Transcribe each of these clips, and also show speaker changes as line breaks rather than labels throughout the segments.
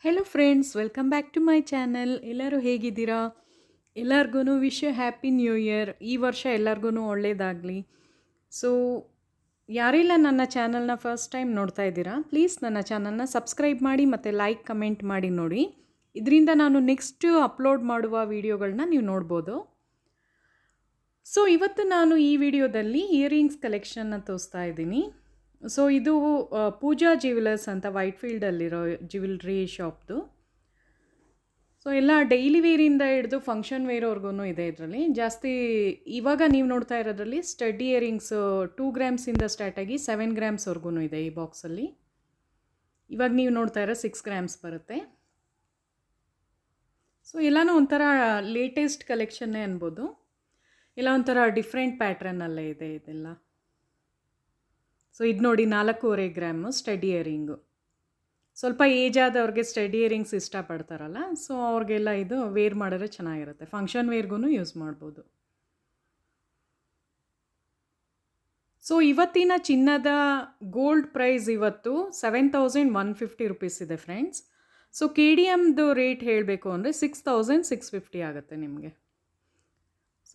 Hello friends, welcome back to my channel. ಎಲ್ಲರೂ ಹೇಗಿದ್ದೀರಾ? ಎಲ್ಲರಿಗೂ ವಿಶ್ ಹ್ಯಾಪಿ ನ್ಯೂ ಇಯರ್. ಈ ವರ್ಷ ಎಲ್ಲರಿಗೂ ಒಳ್ಳೆಯದಾಗಲಿ. ಸೊ ಯಾರೆಲ್ಲ ನನ್ನ ಚಾನಲ್ನ ಫಸ್ಟ್ ಟೈಮ್ ನೋಡ್ತಾ ಇದ್ದೀರಾ, ಪ್ಲೀಸ್ ನನ್ನ ಚಾನಲ್ನ ಸಬ್ಸ್ಕ್ರೈಬ್ ಮಾಡಿ ಮತ್ತು ಲೈಕ್ ಕಮೆಂಟ್ ಮಾಡಿ ನೋಡಿ. ಇದರಿಂದ ನಾನು ನೆಕ್ಸ್ಟ್ ಅಪ್ಲೋಡ್ ಮಾಡುವ ವೀಡಿಯೋಗಳನ್ನ ನೀವು ನೋಡ್ಬೋದು. ಸೊ ಇವತ್ತು ನಾನು ಈ ವಿಡಿಯೋದಲ್ಲಿ ಇಯರಿಂಗ್ಸ್ ಕಲೆಕ್ಷನ್ನ ತೋರಿಸ್ತಾ ಇದ್ದೀನಿ. ಸೊ ಇದು ಪೂಜಾ ಜ್ಯುವೆಲರ್ಸ್ ಅಂತ ವೈಟ್ ಫೀಲ್ಡಲ್ಲಿರೋ ಜ್ಯುವೆಲ್ರಿ ಶಾಪ್ದು. ಸೊ ಎಲ್ಲ ಡೈಲಿ ವೇರಿಂದ ಹಿಡಿದು ಫಂಕ್ಷನ್ ವೇರ್ವರೆಗೂ ಇದೆ ಇದರಲ್ಲಿ. ಜಾಸ್ತಿ ಇವಾಗ ನೀವು ನೋಡ್ತಾ ಇರೋದ್ರಲ್ಲಿ ಸ್ಟಡ್ ಇಯರಿಂಗ್ಸು 2 ಗ್ರಾಮ್ಸಿಂದ ಸ್ಟಾರ್ಟ್ ಆಗಿ 7 ಗ್ರಾಮ್ಸ್ವರೆಗೂ ಇದೆ ಈ ಬಾಕ್ಸಲ್ಲಿ. ಇವಾಗ ನೀವು ನೋಡ್ತಾ ಇರೋ 6 ಗ್ರಾಮ್ಸ್ ಬರುತ್ತೆ. ಸೊ ಎಲ್ಲನೂ ಒಂಥರ ಲೇಟೆಸ್ಟ್ ಕಲೆಕ್ಷನ್ನೇ ಅನ್ಬೋದು. ಎಲ್ಲ ಒಂಥರ ಡಿಫ್ರೆಂಟ್ ಪ್ಯಾಟ್ರನ್ನಲ್ಲೇ ಇದೆ ಇದೆಲ್ಲ. ಸೊ ಇದು ನೋಡಿ 4.5 ಗ್ರಾಮು ಸ್ಟಡ್ ಇಯರಿಂಗು. ಸ್ವಲ್ಪ ಏಜ್ ಆದವ್ರಿಗೆ ಸ್ಟಡ್ ಇಯರಿಂಗ್ಸ್ ಇಷ್ಟಪಡ್ತಾರಲ್ಲ, ಸೊ ಅವ್ರಿಗೆಲ್ಲ ಇದು ವೇರ್ ಮಾಡಿದ್ರೆ ಚೆನ್ನಾಗಿರುತ್ತೆ. ಫಂಕ್ಷನ್ ವೇರ್ಗೂ ಯೂಸ್ ಮಾಡ್ಬೋದು. ಸೊ ಇವತ್ತಿನ ಚಿನ್ನದ ಗೋಲ್ಡ್ ಪ್ರೈಸ್ ಇವತ್ತು 7150 ರುಪೀಸ್ ಇದೆ ಫ್ರೆಂಡ್ಸ್. ಸೊ KDMದು ರೇಟ್ ಹೇಳಬೇಕು ಅಂದರೆ 6650 ಆಗುತ್ತೆ ನಿಮಗೆ.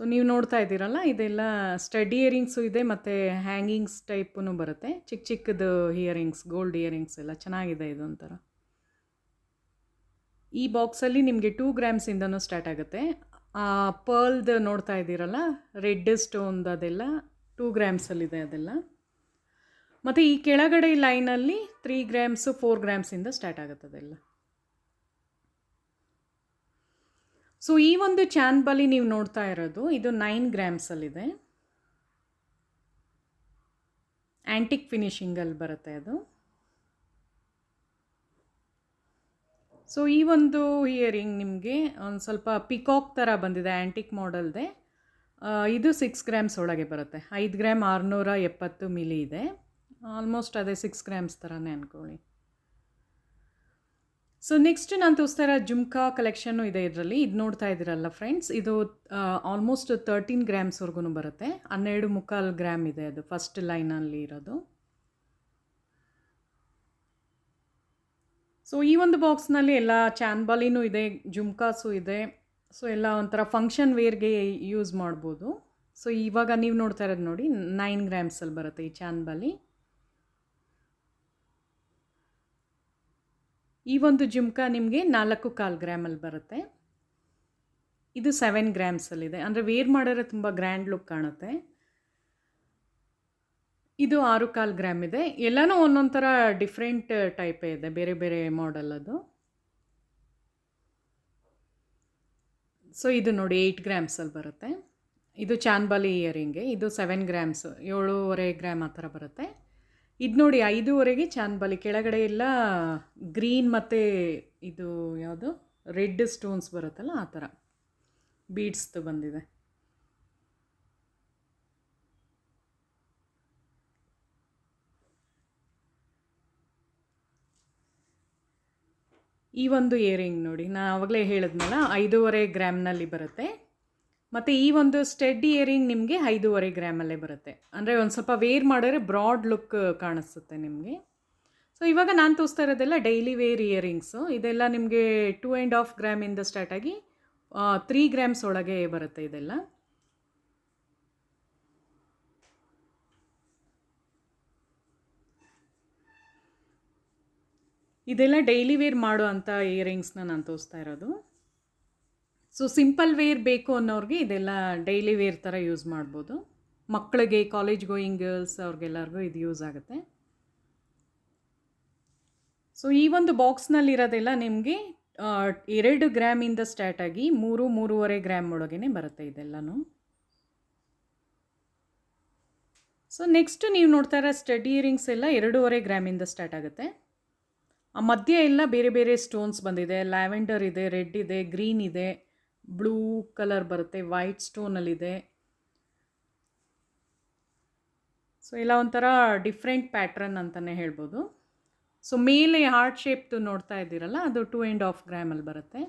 ಸೊ ನೀವು ನೋಡ್ತಾ ಇದ್ದೀರಲ್ಲ, ಇದೆಲ್ಲ ಸ್ಟಡ್ ಇಯರಿಂಗ್ಸು ಇದೆ ಮತ್ತು ಹ್ಯಾಂಗಿಂಗ್ಸ್ ಟೈಪೂ ಬರುತ್ತೆ. ಚಿಕ್ಕ ಚಿಕ್ಕದು ಇಯರಿಂಗ್ಸ್, ಗೋಲ್ಡ್ ಇಯರಿಂಗ್ಸ್ ಎಲ್ಲ ಚೆನ್ನಾಗಿದೆ. ಇದೊಂಥರ ಈ ಬಾಕ್ಸಲ್ಲಿ ನಿಮಗೆ 2 ಗ್ರಾಮ್ಸಿಂದನೂ ಸ್ಟಾರ್ಟ್ ಆಗುತ್ತೆ. ಪರ್ಲ್ದು ನೋಡ್ತಾ ಇದ್ದೀರಲ್ಲ, ರೆಡ್ ಸ್ಟೋನ್ದು, ಅದೆಲ್ಲ 2 ಗ್ರಾಮ್ಸಲ್ಲಿದೆ ಅದೆಲ್ಲ. ಮತ್ತು ಈ ಕೆಳಗಡೆ ಲೈನಲ್ಲಿ 3 ಗ್ರಾಮ್ಸು 4 ಗ್ರಾಮ್ಸಿಂದ ಸ್ಟಾರ್ಟ್ ಆಗುತ್ತೆ ಅದೆಲ್ಲ. ಸೊ ಈ ಒಂದು ಚಾನ್ಬಲಿ ನೀವು ನೋಡ್ತಾ ಇರೋದು ಇದು 9 ಗ್ರಾಮ್ಸಲ್ಲಿದೆ. ಆ್ಯಂಟಿಕ್ ಫಿನಿಷಿಂಗಲ್ಲಿ ಬರುತ್ತೆ ಅದು. ಸೊ ಈ ಒಂದು ಇಯರಿಂಗ್ ನಿಮಗೆ ಒಂದು ಸ್ವಲ್ಪ ಪಿಕಾಕ್ ಥರ ಬಂದಿದೆ, ಆ್ಯಂಟಿಕ್ ಮಾಡೆಲ್ದೆ. ಇದು 6 ಗ್ರಾಮ್ಸ್ ಒಳಗೆ ಬರುತ್ತೆ. 5 ಗ್ರಾಮ್ 670 ಮಿಲಿ ಇದೆ. ಆಲ್ಮೋಸ್ಟ್ ಅದೇ 6 ಗ್ರಾಮ್ಸ್ ಥರನೇ ಅಂದ್ಕೊಳ್ಳಿ. ಸೊ ನೆಕ್ಸ್ಟ್ ನಾನು ತೋರಿಸ್ತಾ ಇರೋ ಜುಮ್ಕಾ ಕಲೆಕ್ಷನ್ನು ಇದೆ ಇದರಲ್ಲಿ. ಇದು ನೋಡ್ತಾ ಇದ್ದೀರಲ್ಲ ಫ್ರೆಂಡ್ಸ್, ಇದು ಆಲ್ಮೋಸ್ಟ್ 13 ಗ್ರಾಮ್ಸ್ವರೆಗೂ ಬರುತ್ತೆ. 12.25 ಗ್ರಾಮ್ ಇದೆ ಅದು ಫಸ್ಟ್ ಲೈನಲ್ಲಿ ಇರೋದು. ಸೊ ಈ ಒಂದು ಬಾಕ್ಸ್ನಲ್ಲಿ ಎಲ್ಲ ಚಾನ್ಬಾಲಿನೂ ಇದೆ, ಜುಮ್ಕಾಸು ಇದೆ. ಸೊ ಎಲ್ಲ ಒಂಥರ ಫಂಕ್ಷನ್ ವೇರ್ಗೆ ಯೂಸ್ ಮಾಡ್ಬೋದು. ಸೊ ಇವಾಗ ನೀವು ನೋಡ್ತಾ ಇರೋದು ನೋಡಿ 9 ಗ್ರಾಮ್ಸಲ್ಲಿ ಬರುತ್ತೆ ಈ ಚಾನ್ಬಾಲಿ. ಈ ಒಂದು ಜುಮ್ಕಾ ನಿಮಗೆ 4.25 ಗ್ರಾಮಲ್ಲಿ ಬರುತ್ತೆ. ಇದು 7 ಗ್ರಾಮ್ಸಲ್ಲಿದೆ. ಅಂದರೆ ವೇರ್ ಮಾಡಿದ್ರೆ ತುಂಬ ಗ್ರ್ಯಾಂಡ್ ಲುಕ್ ಕಾಣುತ್ತೆ. ಇದು 6.25 ಗ್ರಾಮ್ ಇದೆ. ಎಲ್ಲನೂ ಒಂದೊಂದು ಥರ ಡಿಫ್ರೆಂಟ್ ಟೈಪೇ ಇದೆ, ಬೇರೆ ಬೇರೆ ಮಾಡೆಲ್ ಅದು. ಸೊ ಇದು ನೋಡಿ 8 ಗ್ರಾಮ್ಸಲ್ಲಿ ಬರುತ್ತೆ. ಇದು ಚಾನ್ಬಾಲಿ ಇಯರಿಂಗೆ. ಇದು 7 ಗ್ರಾಮ್ಸ್, 7.25 ಗ್ರಾಮ್ ಆ ಥರ ಬರುತ್ತೆ. ಇದು ನೋಡಿ 5.25 ಚಾನ್ಬಾಲಿ. ಕೆಳಗಡೆ ಎಲ್ಲ ಗ್ರೀನ್ ಮತ್ತು ಇದು ಯಾವುದು ರೆಡ್ ಸ್ಟೋನ್ಸ್ ಬರುತ್ತಲ್ಲ, ಆ ಥರ ಬೀಡ್ಸ್ದು ಬಂದಿದೆ. ಈ ಒಂದು ಇಯರಿಂಗ್ ನೋಡಿ, ನಾನು ಆವಾಗಲೇ ಹೇಳಿದ್ನಲ್ಲ 5.25 ಗ್ರಾಮ್ನಲ್ಲಿ ಬರುತ್ತೆ. ಮತ್ತು ಈ ಒಂದು ಸ್ಟಡ್ ಇಯರಿಂಗ್ ನಿಮಗೆ 5.25 ಗ್ರಾಮಲ್ಲೇ ಬರುತ್ತೆ. ಅಂದರೆ ಒಂದು ಸ್ವಲ್ಪ ವೇರ್ ಮಾಡಿದ್ರೆ ಬ್ರಾಡ್ ಲುಕ್ ಕಾಣಿಸುತ್ತೆ ನಿಮಗೆ. ಸೊ ಇವಾಗ ನಾನು ತೋರಿಸ್ತಾ ಇರೋದೆಲ್ಲ ಡೈಲಿ ವೇರ್ ಇಯರಿಂಗ್ಸು. ಇದೆಲ್ಲ ನಿಮಗೆ 2.5 ಗ್ರಾಮಿಂದ ಸ್ಟಾರ್ಟ್ ಆಗಿ 3 ಗ್ರಾಮ್ಸ್ ಒಳಗೆ ಬರುತ್ತೆ ಇದೆಲ್ಲ. ಇದೆಲ್ಲ ಡೈಲಿ ವೇರ್ ಮಾಡೋ ಅಂಥ ಇಯರಿಂಗ್ಸ್ನ ನಾನು ತೋರಿಸ್ತಾ ಇರೋದು. ಸೊ ಸಿಂಪಲ್ ವೇರ್ ಬೇಕು ಅನ್ನೋರಿಗೆ ಇದೆಲ್ಲ ಡೈಲಿ ವೇರ್ ಥರ ಯೂಸ್ ಮಾಡ್ಬೋದು. ಮಕ್ಕಳಿಗೆ, ಕಾಲೇಜ್ ಗೋಯಿಂಗ್ ಗರ್ಲ್ಸ್ ಅವ್ರಿಗೆಲ್ಲರಿಗೂ ಇದು ಯೂಸ್ ಆಗುತ್ತೆ. ಸೊ ಈ ಒಂದು ಬಾಕ್ಸ್ನಲ್ಲಿರೋದೆಲ್ಲ ನಿಮಗೆ 2 ಗ್ರಾಮಿಂದ ಸ್ಟಾರ್ಟ್ ಆಗಿ 3.5 ಗ್ರಾಮ್ ಒಳಗೇ ಬರುತ್ತೆ ಇದೆಲ್ಲನೂ. ಸೊ ನೆಕ್ಸ್ಟ್ ನೀವು ನೋಡ್ತಾ ಇರೋ ಸ್ಟಡ್ ಇಯರಿಂಗ್ಸ್ ಎಲ್ಲ 2.5 ಗ್ರಾಮಿಂದ ಸ್ಟಾರ್ಟ್ ಆಗುತ್ತೆ. ಆ ಮಧ್ಯೆ ಎಲ್ಲ ಬೇರೆ ಬೇರೆ ಸ್ಟೋನ್ಸ್ ಬಂದಿದೆ. ಲ್ಯಾವೆಂಡರ್ ಇದೆ, ರೆಡ್ ಇದೆ, ಗ್ರೀನ್ ಇದೆ, ಬ್ಲೂ ಕಲರ್ ಬರುತ್ತೆ, ವೈಟ್ ಸ್ಟೋನಲ್ಲಿದೆ. ಸೊ ಎಲ್ಲ ಒಂಥರ ಡಿಫ್ರೆಂಟ್ ಪ್ಯಾಟ್ರನ್ ಅಂತಲೇ ಹೇಳ್ಬೋದು. ಸೊ ಮೇಲೆ ಹಾರ್ಟ್ ಶೇಪ್ದು ನೋಡ್ತಾ ಇದ್ದೀರಲ್ಲ, ಅದು 2.5 ಗ್ರಾಮಲ್ಲಿ ಬರುತ್ತೆ.